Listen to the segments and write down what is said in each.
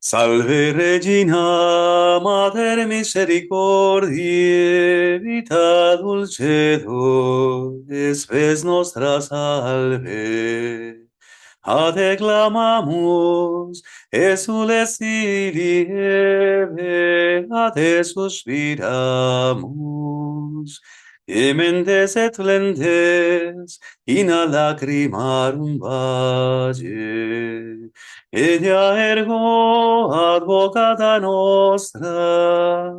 Salve Regina, Mater misericordiae, vita dulcedo, spes nostra salve. A te clamamus, exules Ilieve, a te suspiramus. Gementes et flentes, in a lacrimarum valle. Ella ergo advocata nostra,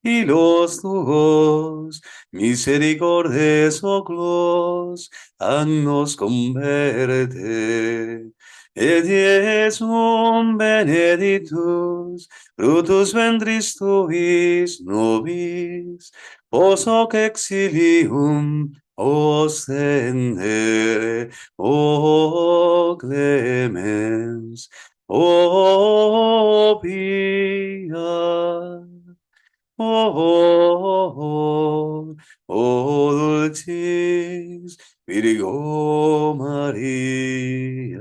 y los tuos misericordes oclos nos converte. Et Iesum benedictus, fructus ventris tuis nobis, post hoc exilium ostendere, o clemens, o pia, o dulcis Virgo María.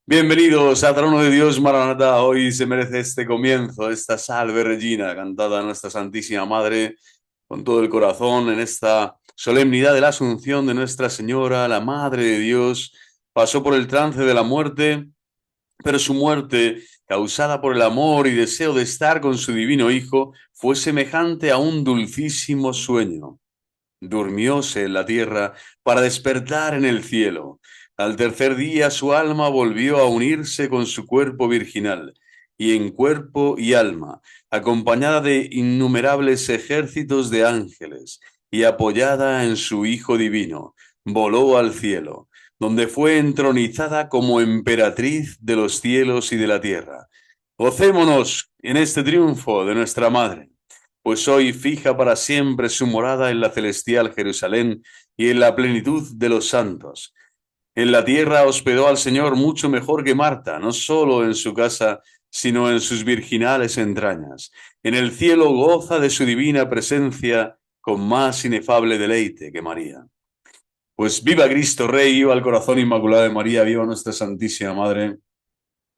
Bienvenidos a Trono de Dios, Maranatha. Hoy se merece este comienzo, esta Salve Regina, cantada a nuestra Santísima Madre con todo el corazón en esta solemnidad de la Asunción de Nuestra Señora, la Madre de Dios. Pasó por el trance de la muerte, pero su muerte, causada por el amor y deseo de estar con su divino Hijo, fue semejante a un dulcísimo sueño. Durmióse en la tierra para despertar en el cielo. Al tercer día su alma volvió a unirse con su cuerpo virginal, y en cuerpo y alma, acompañada de innumerables ejércitos de ángeles, y apoyada en su Hijo divino, voló al cielo, donde fue entronizada como emperatriz de los cielos y de la tierra. Gocémonos en este triunfo de nuestra Madre, pues hoy fija para siempre su morada en la celestial Jerusalén y en la plenitud de los santos. En la tierra hospedó al Señor mucho mejor que Marta, no solo en su casa, sino en sus virginales entrañas. En el cielo goza de su divina presencia con más inefable deleite que María. Pues viva Cristo Rey, viva el corazón inmaculado de María, viva nuestra Santísima Madre.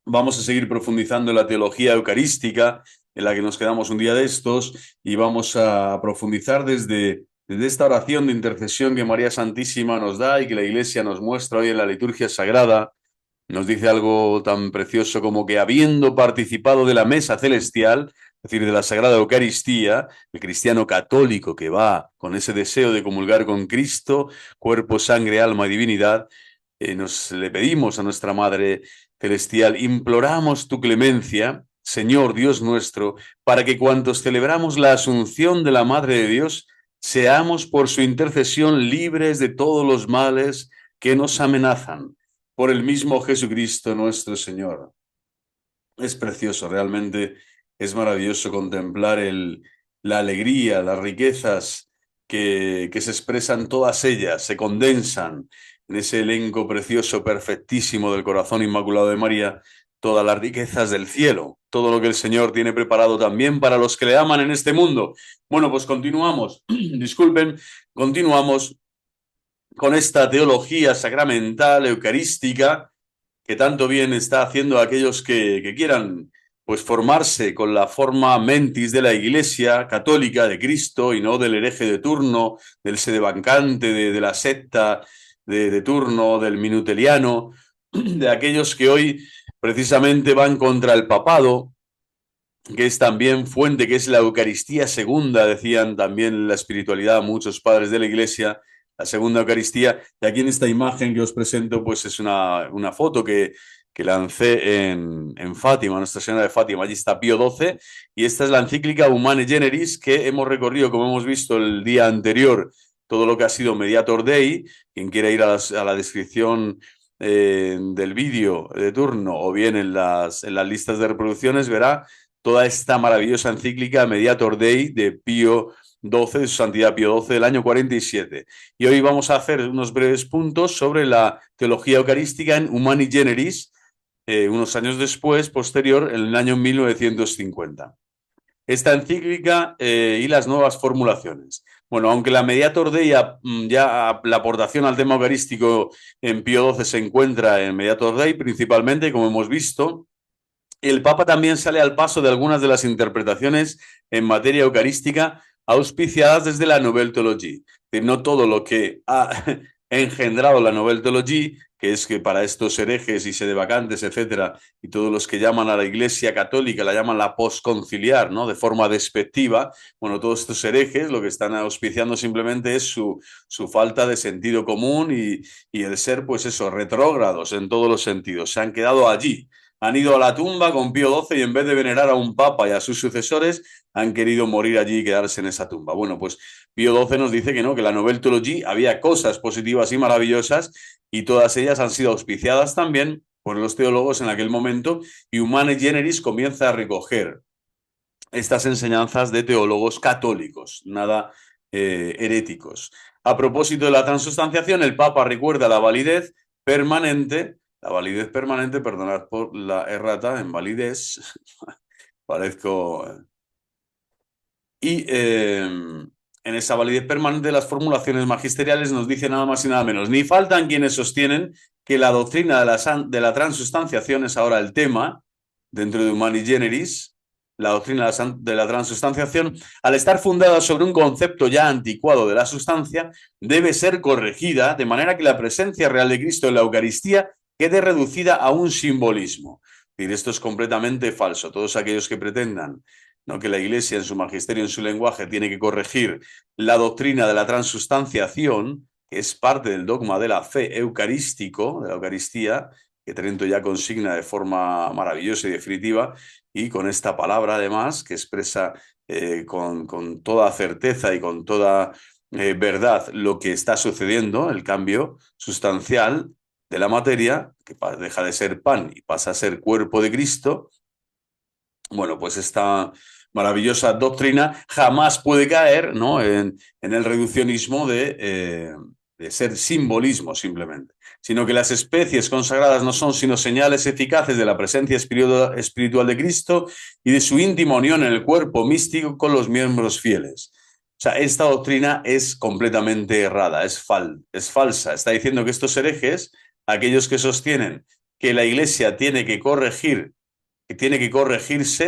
Vamos a seguir profundizando en la teología eucarística, en la que nos quedamos un día de estos, y vamos a profundizar desde esta oración de intercesión que María Santísima nos da y que la Iglesia nos muestra hoy en la liturgia sagrada. Nos dice algo tan precioso como que habiendo participado de la mesa celestial, es decir, de la Sagrada Eucaristía, el cristiano católico que va con ese deseo de comulgar con Cristo, cuerpo, sangre, alma y divinidad, nos le pedimos a nuestra Madre Celestial, imploramos tu clemencia, Señor Dios nuestro, para que cuantos celebramos la Asunción de la Madre de Dios, seamos por su intercesión libres de todos los males que nos amenazan, por el mismo Jesucristo nuestro Señor. Es precioso, realmente es maravilloso contemplar la alegría, las riquezas que se expresan todas ellas, se condensan en ese elenco precioso, perfectísimo del corazón inmaculado de María, todas las riquezas del cielo, todo lo que el Señor tiene preparado también para los que le aman en este mundo. Bueno, pues continuamos, disculpen, continuamos con esta teología sacramental, eucarística, que tanto bien está haciendo a aquellos que quieran pues formarse con la forma mentis de la Iglesia católica de Cristo y no del hereje de turno, del sedevancante, de la secta de turno, del minuteliano, de aquellos que hoy precisamente van contra el papado, que es también fuente, que es la Eucaristía segunda, decían también la espiritualidad muchos padres de la Iglesia, la segunda Eucaristía. Y aquí en esta imagen que os presento, pues es una foto que lancé en Fátima, Nuestra Señora de Fátima. Allí está Pío XII y esta es la encíclica Humane Generis que hemos recorrido, como hemos visto el día anterior, todo lo que ha sido Mediator Dei. Quien quiera ir a la descripción del vídeo de turno o bien en las listas de reproducciones verá toda esta maravillosa encíclica Mediator Dei de Pío XII, de su santidad Pío XII, del año 47. Y hoy vamos a hacer unos breves puntos sobre la teología eucarística en Humani Generis, unos años después, posterior, en el año 1950. Esta encíclica y las nuevas formulaciones. Bueno, aunque la Mediator Dei, ya la aportación al tema eucarístico en Pío XII se encuentra en Mediator Dei principalmente, como hemos visto, el Papa también sale al paso de algunas de las interpretaciones en materia eucarística auspiciadas desde la Nouvelle Theologie. Es decir, no todo lo que ha engendrado la Nouvelle Theologie, que es que para estos herejes y sedevacantes, etcétera, y todos los que llaman a la Iglesia Católica, la llaman la postconciliar, ¿no? De forma despectiva, bueno, todos estos herejes lo que están auspiciando simplemente es su falta de sentido común y el ser, pues eso, retrógrados en todos los sentidos. Se han quedado allí. Han ido a la tumba con Pío XII y en vez de venerar a un papa y a sus sucesores, han querido morir allí y quedarse en esa tumba. Bueno, pues Pío XII nos dice que no, que la Nouvelle Theologie había cosas positivas y maravillosas y todas ellas han sido auspiciadas también por los teólogos en aquel momento y Humane Generis comienza a recoger estas enseñanzas de teólogos católicos, nada heréticos. A propósito de la transustanciación, el Papa recuerda permanente, la validez permanente, perdonad por la errata en validez, parezco... Y en esa validez permanente las formulaciones magisteriales nos dice nada más y nada menos. Ni faltan quienes sostienen que la doctrina de la transustanciación es ahora el tema dentro de Humani Generis, la doctrina de la transustanciación, al estar fundada sobre un concepto ya anticuado de la sustancia, debe ser corregida de manera que la presencia real de Cristo en la Eucaristía quede reducida a un simbolismo. Es decir, esto es completamente falso. Todos aquellos que pretendan, ¿no?, que la Iglesia en su magisterio, en su lenguaje, tiene que corregir la doctrina de la transustanciación, que es parte del dogma de la fe eucarístico, de la Eucaristía, que Trento ya consigna de forma maravillosa y definitiva, y con esta palabra además, que expresa con toda certeza y con toda verdad lo que está sucediendo, el cambio sustancial de la materia, que deja de ser pan y pasa a ser cuerpo de Cristo. Bueno, pues esta maravillosa doctrina jamás puede caer, ¿no?, en el reduccionismo de ser simbolismo simplemente, sino que las especies consagradas no son sino señales eficaces de la presencia espiritual de Cristo y de su íntima unión en el cuerpo místico con los miembros fieles. O sea, esta doctrina es completamente errada, es falsa. Está diciendo que estos herejes, aquellos que sostienen que la Iglesia tiene que corregirse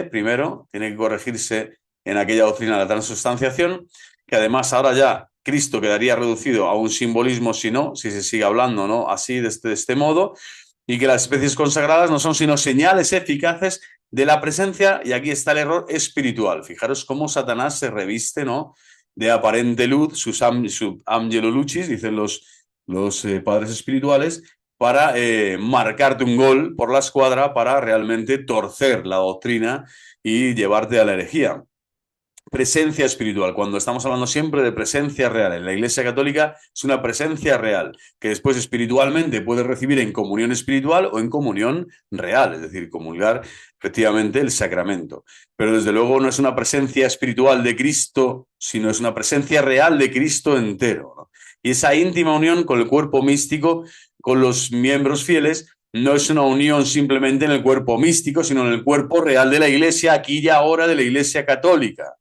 primero, tiene que corregirse en aquella doctrina de la transustanciación, que además ahora ya Cristo quedaría reducido a un simbolismo si se sigue hablando, ¿no?, así, de este modo, y que las especies consagradas no son sino señales eficaces de la presencia, y aquí está el error, espiritual. Fijaros cómo Satanás se reviste, ¿no?, de aparente luz, su angelo lucis, dicen los padres espirituales, para marcarte un gol por la escuadra, para realmente torcer la doctrina y llevarte a la herejía. Presencia espiritual, cuando estamos hablando siempre de presencia real. En la Iglesia Católica es una presencia real, que después espiritualmente puedes recibir en comunión espiritual o en comunión real, es decir, comulgar efectivamente el sacramento. Pero desde luego no es una presencia espiritual de Cristo, sino es una presencia real de Cristo entero, ¿no? Y esa íntima unión con el cuerpo místico, con los miembros fieles, no es una unión simplemente en el cuerpo místico, sino en el cuerpo real de la Iglesia, aquí y ahora de la Iglesia Católica.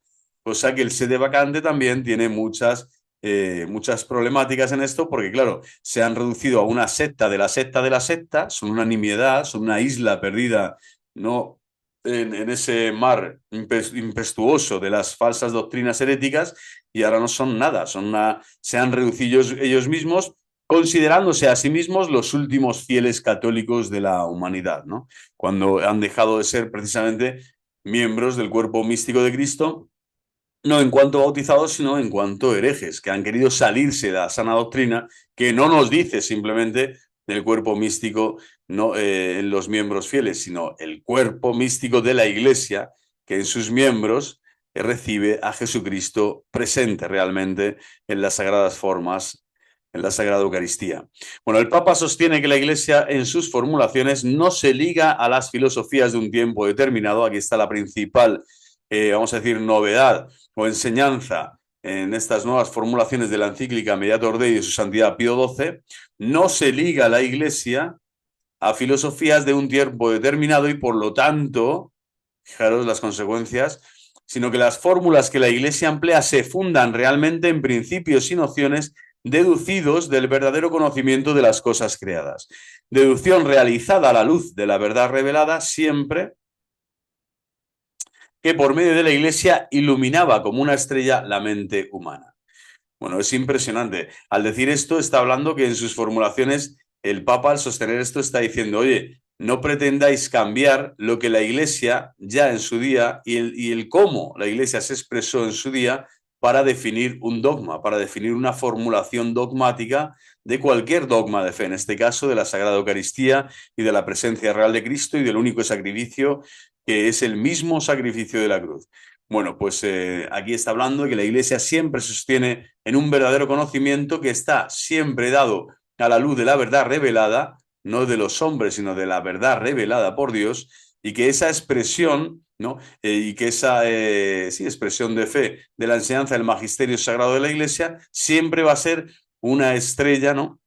Cosa que el sede vacante también tiene muchas problemáticas en esto, porque claro, se han reducido a una secta de la secta de la secta, son una nimiedad, son una isla perdida, ¿no?, en ese mar impetuoso de las falsas doctrinas heréticas, y ahora no son nada, se han reducido ellos mismos, considerándose a sí mismos los últimos fieles católicos de la humanidad, ¿no?, cuando han dejado de ser precisamente miembros del cuerpo místico de Cristo, no en cuanto bautizados, sino en cuanto herejes, que han querido salirse de la sana doctrina, que no nos dice simplemente del cuerpo místico, no en los miembros fieles, sino el cuerpo místico de la Iglesia, que en sus miembros recibe a Jesucristo presente realmente en las sagradas formas, en la Sagrada Eucaristía. Bueno, el Papa sostiene que la Iglesia en sus formulaciones no se liga a las filosofías de un tiempo determinado. Aquí está la principal, vamos a decir, novedad o enseñanza en estas nuevas formulaciones de la encíclica Mediator Dei de su Santidad Pío XII. No se liga la Iglesia a filosofías de un tiempo determinado y, por lo tanto, fijaros las consecuencias, sino que las fórmulas que la Iglesia emplea se fundan realmente en principios y nociones deducidos del verdadero conocimiento de las cosas creadas. Deducción realizada a la luz de la verdad revelada siempre que por medio de la Iglesia iluminaba como una estrella la mente humana. Bueno, es impresionante. Al decir esto, está hablando que en sus formulaciones el Papa, al sostener esto, está diciendo, oye, no pretendáis cambiar lo que la Iglesia ya en su día y el cómo la Iglesia se expresó en su día para definir un dogma, para definir una formulación dogmática de cualquier dogma de fe, en este caso de la Sagrada Eucaristía y de la presencia real de Cristo y del único sacrificio que es el mismo sacrificio de la cruz. Bueno, pues aquí está hablando de que la Iglesia siempre se sostiene en un verdadero conocimiento que está siempre dado a la luz de la verdad revelada, no de los hombres, sino de la verdad revelada por Dios, y que esa expresión, ¿no? Y que esa sí, expresión de fe de la enseñanza del magisterio sagrado de la Iglesia siempre va a ser una estrella, ¿no?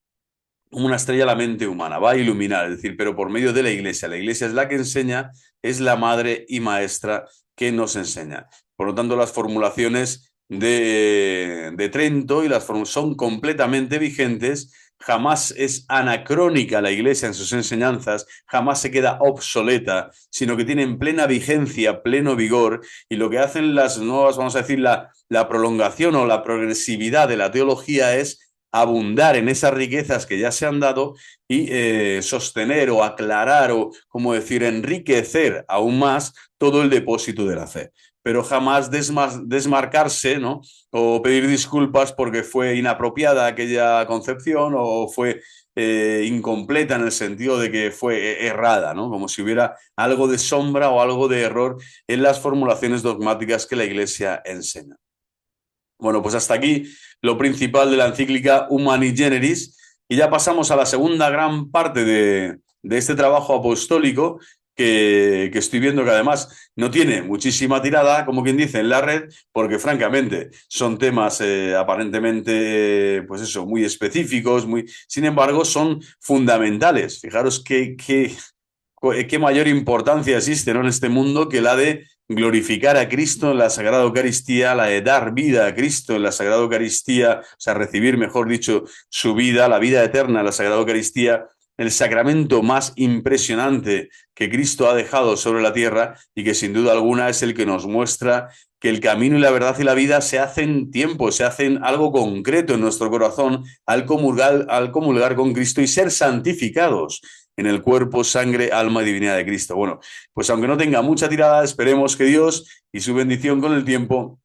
Una estrella a la mente humana, va a iluminar, es decir, pero por medio de la Iglesia. La Iglesia es la que enseña, es la madre y maestra que nos enseña. Por lo tanto, las formulaciones de Trento y las son completamente vigentes. Jamás es anacrónica la Iglesia en sus enseñanzas, jamás se queda obsoleta, sino que tienen plena vigencia, pleno vigor, y lo que hacen las nuevas, vamos a decir, la prolongación o la progresividad de la teología es abundar en esas riquezas que ya se han dado y sostener o aclarar o, como decir, enriquecer aún más todo el depósito de la fe. Pero jamás desmarcarse, ¿no? O pedir disculpas porque fue inapropiada aquella concepción o fue incompleta en el sentido de que fue errada, ¿no? Como si hubiera algo de sombra o algo de error en las formulaciones dogmáticas que la Iglesia enseña. Bueno, pues hasta aquí lo principal de la encíclica Humani Generis y ya pasamos a la segunda gran parte de este trabajo apostólico que estoy viendo que además no tiene muchísima tirada, como quien dice, en la red, porque francamente son temas aparentemente, pues eso, muy específicos, sin embargo son fundamentales. Fijaros qué mayor importancia existe, ¿no?, en este mundo que la de glorificar a Cristo en la Sagrada Eucaristía, la de dar vida a Cristo en la Sagrada Eucaristía, o sea, recibir, mejor dicho, su vida, la vida eterna en la Sagrada Eucaristía, el sacramento más impresionante que Cristo ha dejado sobre la tierra y que sin duda alguna es el que nos muestra que el camino y la verdad y la vida se hacen tiempo, se hacen algo concreto en nuestro corazón al comulgar con Cristo y ser santificados en el cuerpo, sangre, alma y divinidad de Cristo. Bueno, pues aunque no tenga mucha tirada, esperemos que Dios y su bendición con el tiempo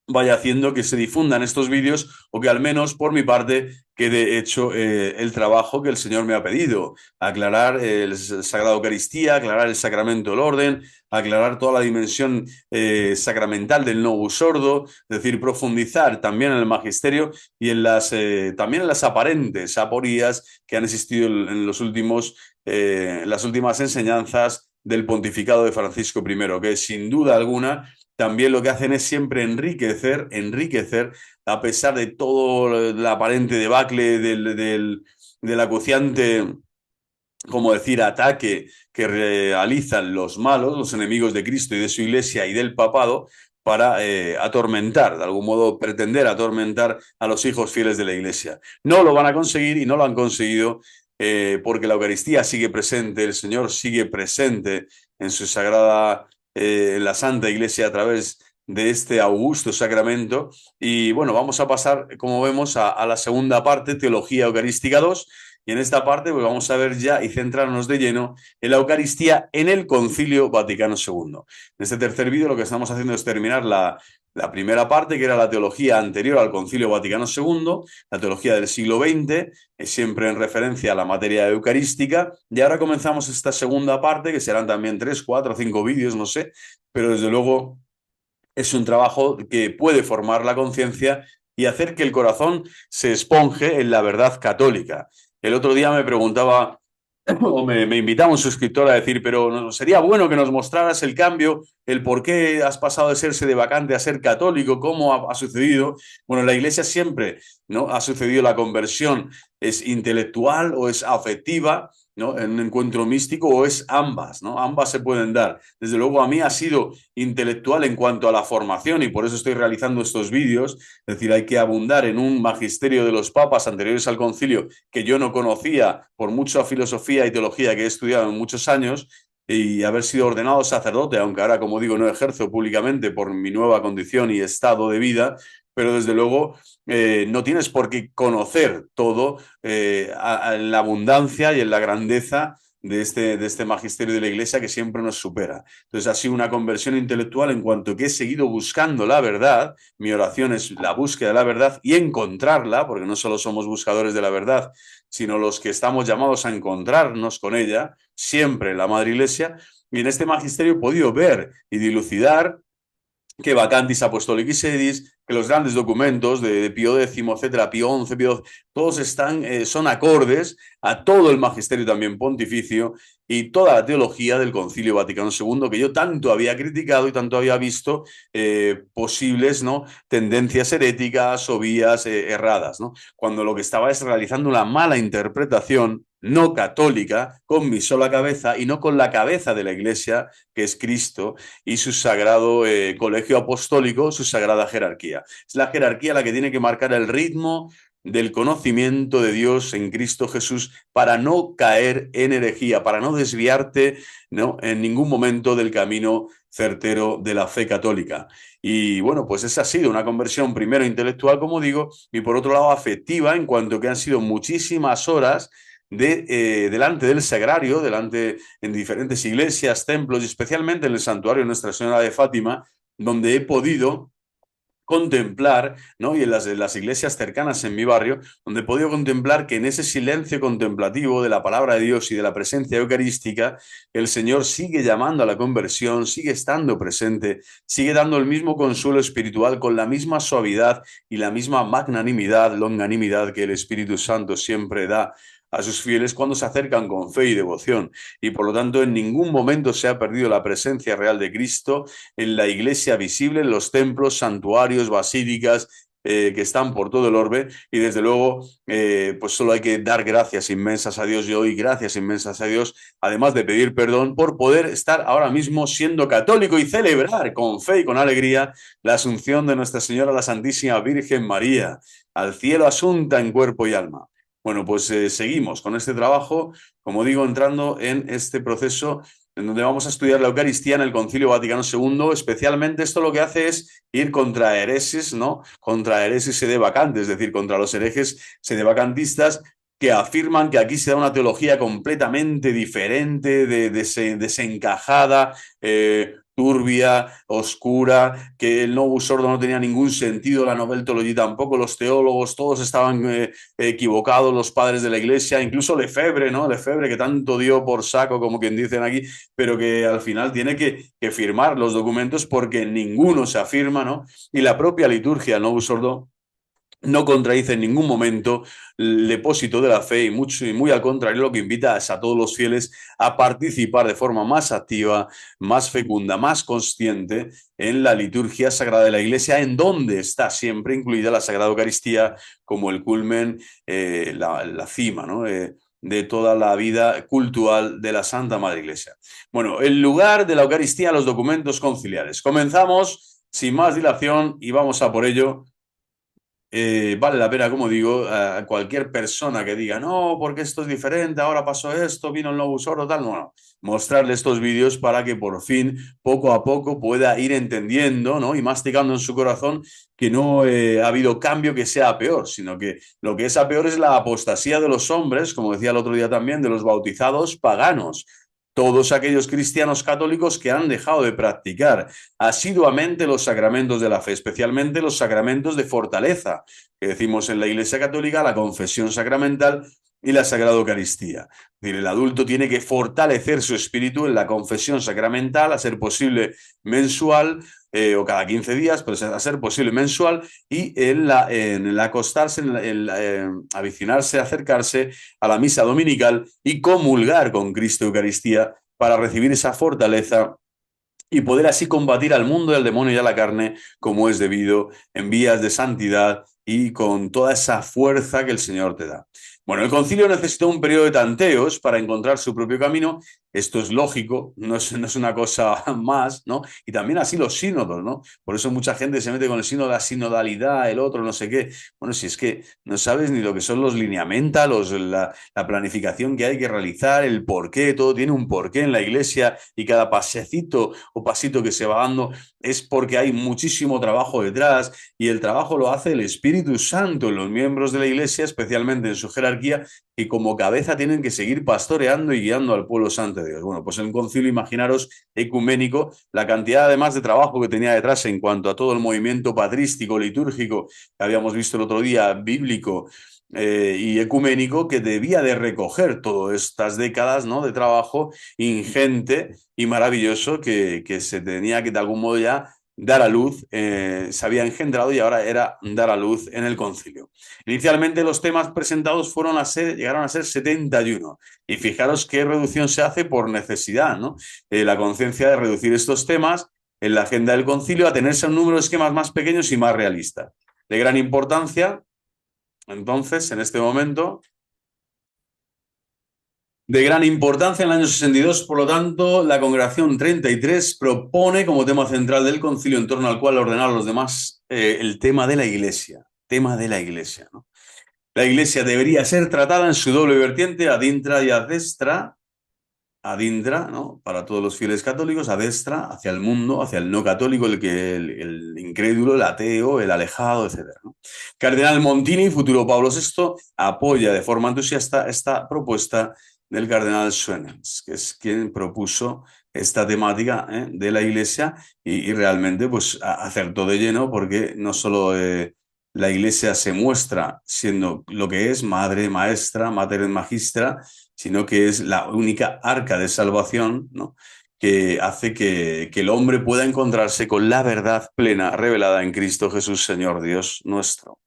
vaya haciendo que se difundan estos vídeos o que al menos por mi parte quede hecho el trabajo que el Señor me ha pedido, aclarar el Sagrado Eucaristía, aclarar el sacramento del orden, aclarar toda la dimensión sacramental del Novus Ordo, es decir, profundizar también en el magisterio y en también en las aparentes aporías que han existido en las últimas enseñanzas del pontificado de Francisco I, que sin duda alguna también lo que hacen es siempre enriquecer, a pesar de todo el aparente debacle del acuciante, como decir, ataque que realizan los malos, los enemigos de Cristo y de su Iglesia y del papado, para atormentar, de algún modo pretender atormentar a los hijos fieles de la Iglesia. No lo van a conseguir y no lo han conseguido porque la Eucaristía sigue presente, el Señor sigue presente en su sagrada la Santa Iglesia a través de este augusto sacramento. Y bueno, vamos a pasar, como vemos, a la segunda parte, Teología Eucarística 2. Y en esta parte pues vamos a ver ya y centrarnos de lleno en la Eucaristía en el Concilio Vaticano II. En este tercer vídeo lo que estamos haciendo es terminar la primera parte, que era la teología anterior al Concilio Vaticano II, la teología del siglo XX, siempre en referencia a la materia eucarística, y ahora comenzamos esta segunda parte, que serán también 3, 4, 5 vídeos, no sé, pero desde luego es un trabajo que puede formar la conciencia y hacer que el corazón se esponje en la verdad católica. El otro día me preguntaba o me invitaba un suscriptor a decir, pero sería bueno que nos mostraras el cambio, el por qué has pasado de ser sedevacante a ser católico, cómo ha sucedido. Bueno, en la Iglesia siempre, ¿no?, ha sucedido la conversión, es intelectual o es afectiva, ¿no? En un encuentro místico, o es ambas, ¿no? Ambas se pueden dar. Desde luego a mí ha sido intelectual en cuanto a la formación y por eso estoy realizando estos vídeos. Es decir, hay que abundar en un magisterio de los papas anteriores al concilio que yo no conocía por mucha filosofía y teología que he estudiado en muchos años y haber sido ordenado sacerdote, aunque ahora, como digo, no ejerzo públicamente por mi nueva condición y estado de vida, pero desde luego no tienes por qué conocer todo en la abundancia y en la grandeza de este magisterio de la Iglesia que siempre nos supera. Entonces ha sido una conversión intelectual en cuanto que he seguido buscando la verdad. Mi oración es la búsqueda de la verdad y encontrarla, porque no solo somos buscadores de la verdad, sino los que estamos llamados a encontrarnos con ella, siempre en la Madre Iglesia. Y en este magisterio he podido ver y dilucidar que vacantis apostolicis sedis, que los grandes documentos de Pío X, etcétera, Pío XI, todos están, son acordes a todo el magisterio también pontificio y toda la teología del Concilio Vaticano II que yo tanto había criticado y tanto había visto posibles, ¿no?, tendencias heréticas o vías erradas, ¿no? Cuando lo que estaba es realizando una mala interpretación no católica con mi sola cabeza y no con la cabeza de la Iglesia, que es Cristo, y su sagrado colegio apostólico, su sagrada jerarquía. Es la jerarquía la que tiene que marcar el ritmo del conocimiento de Dios en Cristo Jesús para no caer en herejía, para no desviarte, ¿no?, en ningún momento del camino certero de la fe católica. Y bueno, pues esa ha sido una conversión primero intelectual, como digo, y por otro lado afectiva, en cuanto que han sido muchísimas horas delante del sagrario, delante en diferentes iglesias, templos y especialmente en el santuario de Nuestra Señora de Fátima, donde he podido contemplar, ¿no?, y en las iglesias cercanas en mi barrio, donde he podido contemplar que en ese silencio contemplativo de la palabra de Dios y de la presencia eucarística, el Señor sigue llamando a la conversión, sigue estando presente, sigue dando el mismo consuelo espiritual con la misma suavidad y la misma magnanimidad, longanimidad que el Espíritu Santo siempre da a sus fieles cuando se acercan con fe y devoción. Y por lo tanto, en ningún momento se ha perdido la presencia real de Cristo en la iglesia visible, en los templos, santuarios, basílicas, que están por todo el orbe, y desde luego pues solo hay que dar gracias inmensas a Dios. Yo doy gracias inmensas a Dios, además de pedir perdón por poder estar ahora mismo siendo católico y celebrar con fe y con alegría la asunción de Nuestra Señora la Santísima Virgen María al cielo asunta en cuerpo y alma. Bueno, pues seguimos con este trabajo, como digo, entrando en este proceso en donde vamos a estudiar la Eucaristía en el Concilio Vaticano II. Especialmente esto lo que hace es ir contra hereses, ¿no?, contra hereses sedevacantes, es decir, contra los herejes sedevacantistas que afirman que aquí se da una teología completamente diferente, desencajada, turbia, oscura, que el Novus Ordo no tenía ningún sentido, la Nouvelle Theologie tampoco, los teólogos todos estaban equivocados, los padres de la Iglesia, incluso Lefebvre, ¿no? Lefebvre, que tanto dio por saco, como quien dicen aquí, pero que al final tiene que firmar los documentos porque ninguno se afirma, ¿no? Y la propia liturgia, el Novus Ordo, no contradice en ningún momento el depósito de la fe y muy al contrario, lo que invita es a todos los fieles a participar de forma más activa, más fecunda, más consciente en la liturgia sagrada de la Iglesia, en donde está siempre incluida la Sagrada Eucaristía como el culmen, la cima, ¿no?, de toda la vida cultural de la Santa Madre Iglesia. Bueno, el lugar de la Eucaristía, los documentos conciliares. Comenzamos sin más dilación y vamos a por ello. Vale la pena, como digo, a cualquier persona que diga, no, porque esto es diferente, ahora pasó esto, vino el Novus Ordo, tal, no, mostrarle estos vídeos para que por fin, poco a poco, pueda ir entendiendo, ¿no?, y masticando en su corazón que no ha habido cambio que sea peor, sino que lo que es a peor es la apostasía de los hombres, como decía el otro día también, de los bautizados paganos. Todos aquellos cristianos católicos que han dejado de practicar asiduamente los sacramentos de la fe, especialmente los sacramentos de fortaleza, que decimos en la Iglesia Católica, la confesión sacramental y la Sagrada Eucaristía. Es decir, el adulto tiene que fortalecer su espíritu en la confesión sacramental, a ser posible mensual, o cada 15 días, pero a ser posible mensual, y en el acostarse, avicinarse, acercarse a la misa dominical y comulgar con Cristo Eucaristía para recibir esa fortaleza y poder así combatir al mundo, al demonio y a la carne como es debido, en vías de santidad y con toda esa fuerza que el Señor te da. Bueno, el concilio necesitó un periodo de tanteos para encontrar su propio camino. Esto es lógico, no es una cosa más, ¿no? Y también así los sínodos, ¿no? Por eso mucha gente se mete con el sínodo, la sinodalidad, el otro, no sé qué. Bueno, si es que no sabes ni lo que son los lineamenta, la planificación que hay que realizar, el porqué, todo tiene un porqué en la iglesia y cada pasecito o pasito que se va dando es porque hay muchísimo trabajo detrás y el trabajo lo hace el Espíritu Santo en los miembros de la iglesia, especialmente en su jerarquía, y como cabeza tienen que seguir pastoreando y guiando al pueblo santo de Dios. Bueno, pues en el concilio, imaginaros, ecuménico, la cantidad además de trabajo que tenía detrás en cuanto a todo el movimiento patrístico, litúrgico, que habíamos visto el otro día, bíblico, y ecuménico, que debía de recoger todas estas décadas, ¿no?, de trabajo ingente y maravilloso que se tenía que de algún modo ya dar a luz, se había engendrado y ahora era dar a luz en el concilio. Inicialmente los temas presentados llegaron a ser 71 y fijaros qué reducción se hace por necesidad, ¿no? La conciencia de reducir estos temas en la agenda del concilio a tenerse un número de esquemas más pequeños y más realistas. De gran importancia, entonces, en este momento, de gran importancia en el año 62, por lo tanto, la Congregación 33 propone como tema central del concilio en torno al cual ordenar a los demás el tema de la Iglesia, ¿no? La Iglesia debería ser tratada en su doble vertiente, ad intra y ad destra, ad intra, ¿no?, para todos los fieles católicos, a destra, hacia el mundo, hacia el no católico, el incrédulo, el ateo, el alejado, etc., ¿no? Cardenal Montini, futuro Pablo VI, apoya de forma entusiasta esta propuesta del cardenal Schwenens, que es quien propuso esta temática de la Iglesia y realmente pues acertó de lleno porque no solo la Iglesia se muestra siendo lo que es, madre, maestra, mater magistra, sino que es la única arca de salvación, ¿no?, que hace que el hombre pueda encontrarse con la verdad plena revelada en Cristo Jesús, Señor Dios nuestro.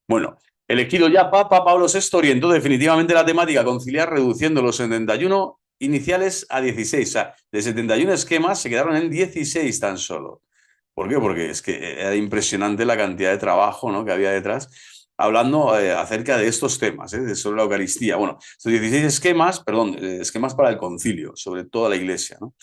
Bueno, elegido ya Papa, Pablo VI orientó definitivamente la temática conciliar, reduciendo los 71 iniciales a 16. O sea, de 71 esquemas se quedaron en 16 tan solo. ¿Por qué? Porque es que era impresionante la cantidad de trabajo, ¿no?, que había detrás, hablando acerca de estos temas, sobre la Eucaristía. Bueno, estos 16 esquemas, perdón, esquemas para el concilio, sobre toda la Iglesia, ¿no?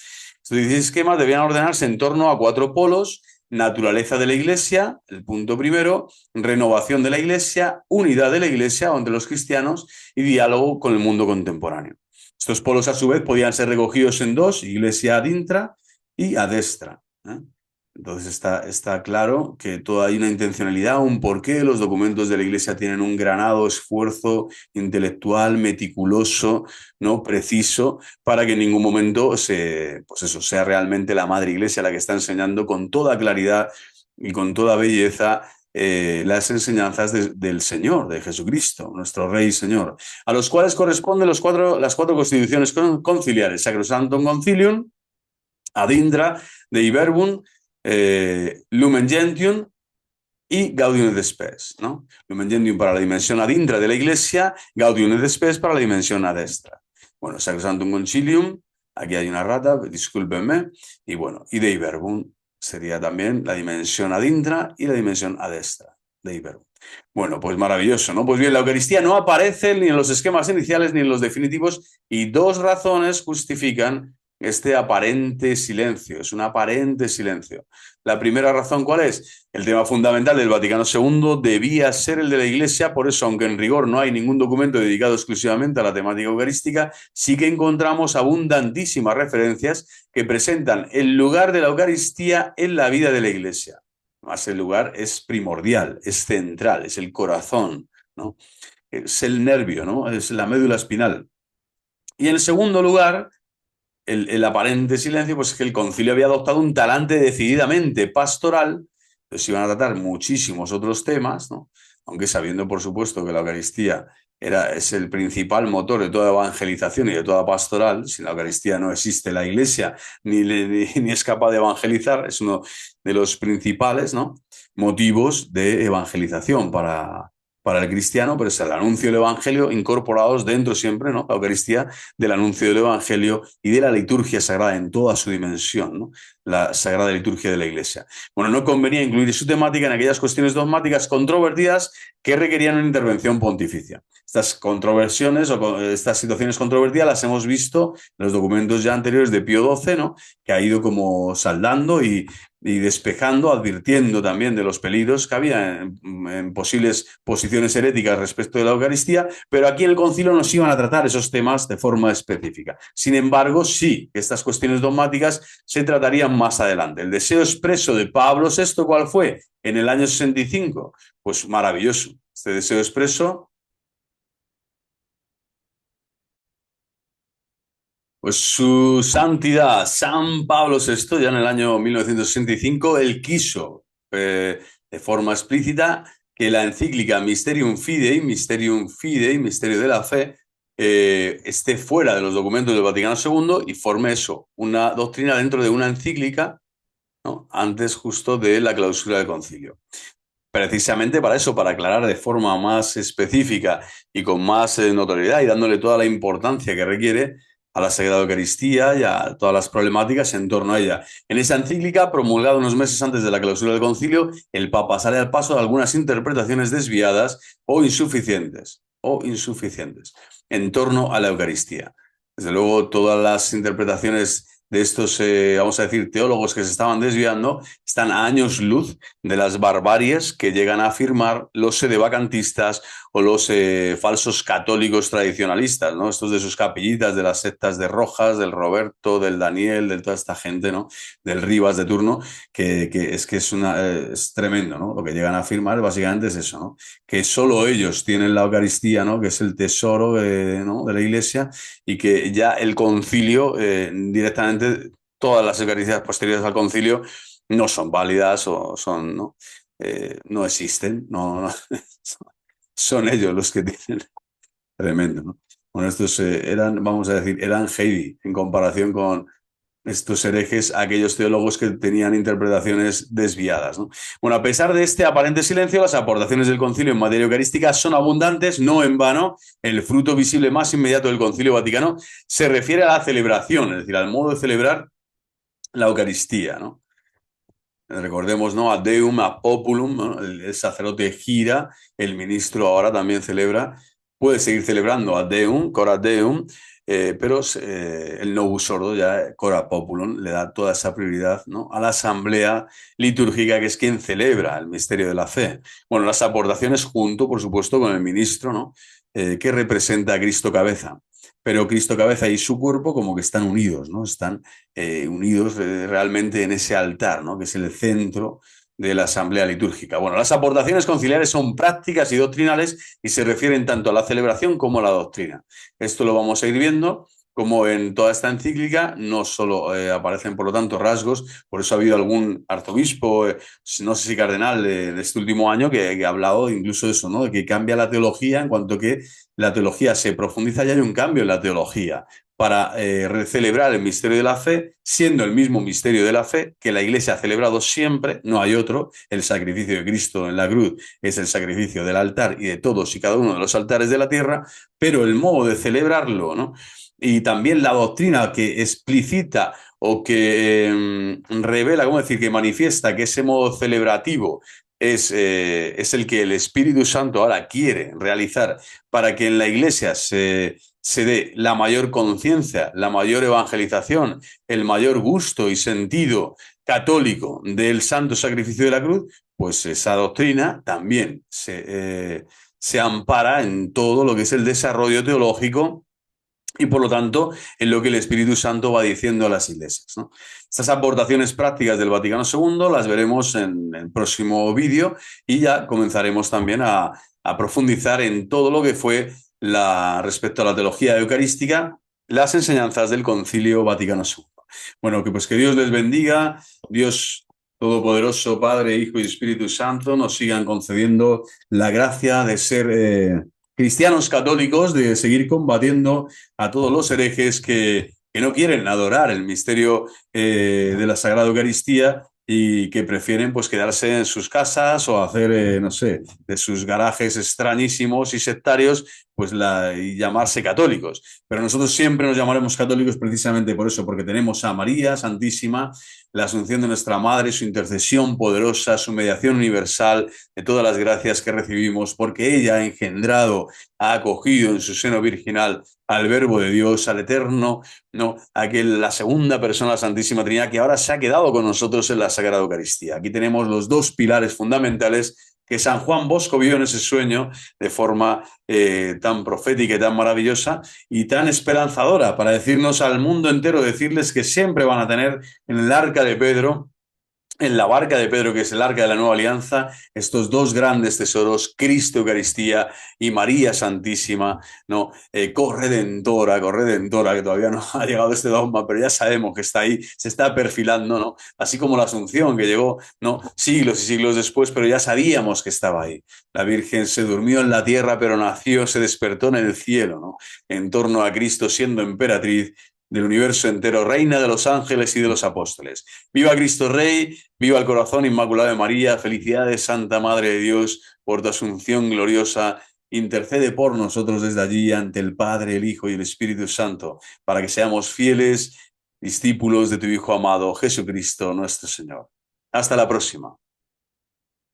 Estos 16 esquemas debían ordenarse en torno a 4 polos: naturaleza de la Iglesia, el punto primero; renovación de la Iglesia; unidad de la Iglesia entre los cristianos; y diálogo con el mundo contemporáneo. Estos polos, a su vez, podían ser recogidos en dos: Iglesia ad intra y ad extra, ¿eh? Entonces está claro que hay una intencionalidad, un porqué. Los documentos de la Iglesia tienen un granado esfuerzo intelectual, meticuloso, ¿no?, preciso, para que en ningún momento sea realmente la Madre Iglesia la que está enseñando con toda claridad y con toda belleza las enseñanzas del Señor, de Jesucristo, nuestro Rey y Señor, a los cuales corresponden las cuatro constituciones conciliares: Sacrosanctum Concilium, Ad Intra, Dei Verbum, Lumen Gentium y Gaudium et Spes, ¿no? Lumen Gentium para la dimensión ad intra de la Iglesia, Gaudium et Spes para la dimensión ad extra. Bueno, Sacrosanctum Concilium, aquí hay una rata, discúlpenme, y bueno, y Dei Verbum sería también la dimensión ad intra y la dimensión ad extra, Dei Verbum. Bueno, pues maravilloso, ¿no? Pues bien, la Eucaristía no aparece ni en los esquemas iniciales ni en los definitivos, y dos razones justifican este aparente silencio. Es un aparente silencio. La primera razón, ¿cuál es? El tema fundamental del Vaticano II debía ser el de la Iglesia. Por eso, aunque en rigor no hay ningún documento dedicado exclusivamente a la temática eucarística, sí que encontramos abundantísimas referencias que presentan el lugar de la Eucaristía en la vida de la Iglesia. Además, el lugar es primordial, es central, es el corazón, ¿no? Es el nervio, ¿no? Es la médula espinal. Y en segundo lugar, el aparente silencio, pues es que el concilio había adoptado un talante decididamente pastoral, pues se iban a tratar muchísimos otros temas, ¿no? Aunque sabiendo, por supuesto, que la Eucaristía es el principal motor de toda evangelización y de toda pastoral. Sin la Eucaristía no existe la Iglesia, ni es capaz de evangelizar. Es uno de los principales, ¿no?, motivos de evangelización para el cristiano, pero es el anuncio del Evangelio incorporados dentro siempre, ¿no?, la Eucaristía, del anuncio del Evangelio y de la liturgia sagrada en toda su dimensión, ¿no? la Sagrada Liturgia de la Iglesia. Bueno, no convenía incluir su temática en aquellas cuestiones dogmáticas controvertidas que requerían una intervención pontificia. Estas controversiones o estas situaciones controvertidas las hemos visto en los documentos ya anteriores de Pío XII, ¿no? Que ha ido como saldando y despejando, advirtiendo también de los peligros que había en posibles posiciones heréticas respecto de la Eucaristía, pero aquí en el concilio nos iban a tratar esos temas de forma específica. Sin embargo, sí, estas cuestiones dogmáticas se tratarían más adelante. El deseo expreso de Pablo VI, ¿cuál fue? En el año 65. Pues maravilloso. Este deseo expreso, pues su santidad, San Pablo VI, ya en el año 1965, él quiso de forma explícita que la encíclica Mysterium Fidei, Misterio de la Fe, esté fuera de los documentos del Vaticano II y forme eso, una doctrina dentro de una encíclica, ¿no? Antes justo de la clausura del concilio. Precisamente para eso, para aclarar de forma más específica y con más notoriedad y dándole toda la importancia que requiere a la Sagrada Eucaristía y a todas las problemáticas en torno a ella. En esa encíclica, promulgada unos meses antes de la clausura del concilio, el Papa sale al paso de algunas interpretaciones desviadas o insuficientes en torno a la Eucaristía. Desde luego, todas las interpretaciones de estos, vamos a decir, teólogos que se estaban desviando, están a años luz de las barbaries que llegan a afirmar los sedevacantistas o los falsos católicos tradicionalistas, ¿no? Estos de sus capillitas, de las sectas de Rojas, del Roberto, del Daniel, de toda esta gente, ¿no? Del Rivas de turno, que es tremendo, ¿no? Lo que llegan a afirmar básicamente es eso, ¿no? Que solo ellos tienen la Eucaristía, ¿no? Que es el tesoro, ¿no? De la Iglesia y que ya el concilio directamente, todas las Eucaristías posteriores al concilio no son válidas o son, ¿no? No existen, son ellos los que tienen. Tremendo, ¿no? Bueno, estos eran, vamos a decir, eran Heidi en comparación con estos herejes, aquellos teólogos que tenían interpretaciones desviadas, ¿no? Bueno, a pesar de este aparente silencio, las aportaciones del concilio en materia eucarística son abundantes, no en vano. El fruto visible más inmediato del concilio vaticano se refiere a la celebración, es decir, al modo de celebrar la Eucaristía, ¿no? Recordemos, ¿no? A Deum, a Populum, ¿no? El sacerdote gira, el ministro ahora también celebra, puede seguir celebrando a Deum, Cora Deum, pero el Novus Ordo, ya Cora Populum, le da toda esa prioridad, ¿no? A la asamblea litúrgica, que es quien celebra el misterio de la fe. Bueno, las aportaciones junto, por supuesto, con el ministro, ¿no? Que representa a Cristo cabeza. Pero Cristo cabeza y su cuerpo como que están unidos, ¿no? Están unidos realmente en ese altar, ¿no? Que es el centro de la asamblea litúrgica. Bueno, las aportaciones conciliares son prácticas y doctrinales y se refieren tanto a la celebración como a la doctrina. Esto lo vamos a ir viendo, como en toda esta encíclica no solo aparecen, por lo tanto, rasgos, por eso ha habido algún arzobispo, no sé si cardenal, de este último año, que ha hablado incluso de eso, ¿no? De que cambia la teología en cuanto que la teología se profundiza y hay un cambio en la teología para celebrar el misterio de la fe, siendo el mismo misterio de la fe que la Iglesia ha celebrado siempre, no hay otro. El sacrificio de Cristo en la cruz es el sacrificio del altar y de todos y cada uno de los altares de la tierra, pero el modo de celebrarlo, ¿no? Y también la doctrina que explicita o que revela, ¿cómo decir?, que manifiesta que ese modo celebrativo es el que el Espíritu Santo ahora quiere realizar para que en la Iglesia se dé la mayor conciencia, la mayor evangelización, el mayor gusto y sentido católico del santo sacrificio de la cruz, pues esa doctrina también se ampara en todo lo que es el desarrollo teológico y por lo tanto en lo que el Espíritu Santo va diciendo a las iglesias, ¿no? Estas aportaciones prácticas del Vaticano II las veremos en el próximo vídeo y ya comenzaremos también a profundizar en todo lo que fue respecto a la teología eucarística, las enseñanzas del Concilio Vaticano II. Bueno, pues que Dios les bendiga, Dios Todopoderoso, Padre, Hijo y Espíritu Santo, nos sigan concediendo la gracia de ser cristianos católicos, de seguir combatiendo a todos los herejes que no quieren adorar el misterio de la Sagrada Eucaristía y que prefieren pues quedarse en sus casas o hacer, no sé, de sus garajes extrañísimos y sectarios, pues y llamarse católicos. Pero nosotros siempre nos llamaremos católicos precisamente por eso, porque tenemos a María Santísima, la asunción de nuestra Madre, su intercesión poderosa, su mediación universal, de todas las gracias que recibimos, porque ella ha engendrado, ha acogido en su seno virginal al Verbo de Dios, al Eterno, ¿no? La segunda persona, la Santísima Trinidad, que ahora se ha quedado con nosotros en la Sagrada Eucaristía. Aquí tenemos los dos pilares fundamentales que San Juan Bosco vio en ese sueño de forma tan profética y tan maravillosa y tan esperanzadora para decirnos al mundo entero, decirles que siempre van a tener en el arca de Pedro, en la barca de Pedro, que es el arca de la nueva alianza, estos dos grandes tesoros, Cristo Eucaristía y María Santísima, ¿no? Corredentora, que todavía no ha llegado este dogma, pero ya sabemos que está ahí, se está perfilando, ¿no? Así como la Asunción, que llegó, ¿no? Siglos y siglos después, pero ya sabíamos que estaba ahí. La Virgen se durmió en la tierra, pero nació, se despertó en el cielo, ¿no? En torno a Cristo, siendo emperatriz del universo entero, reina de los ángeles y de los apóstoles. Viva Cristo Rey, viva el corazón inmaculado de María, felicidades Santa Madre de Dios por tu asunción gloriosa, intercede por nosotros desde allí ante el Padre, el Hijo y el Espíritu Santo, para que seamos fieles discípulos de tu Hijo amado, Jesucristo nuestro Señor. Hasta la próxima.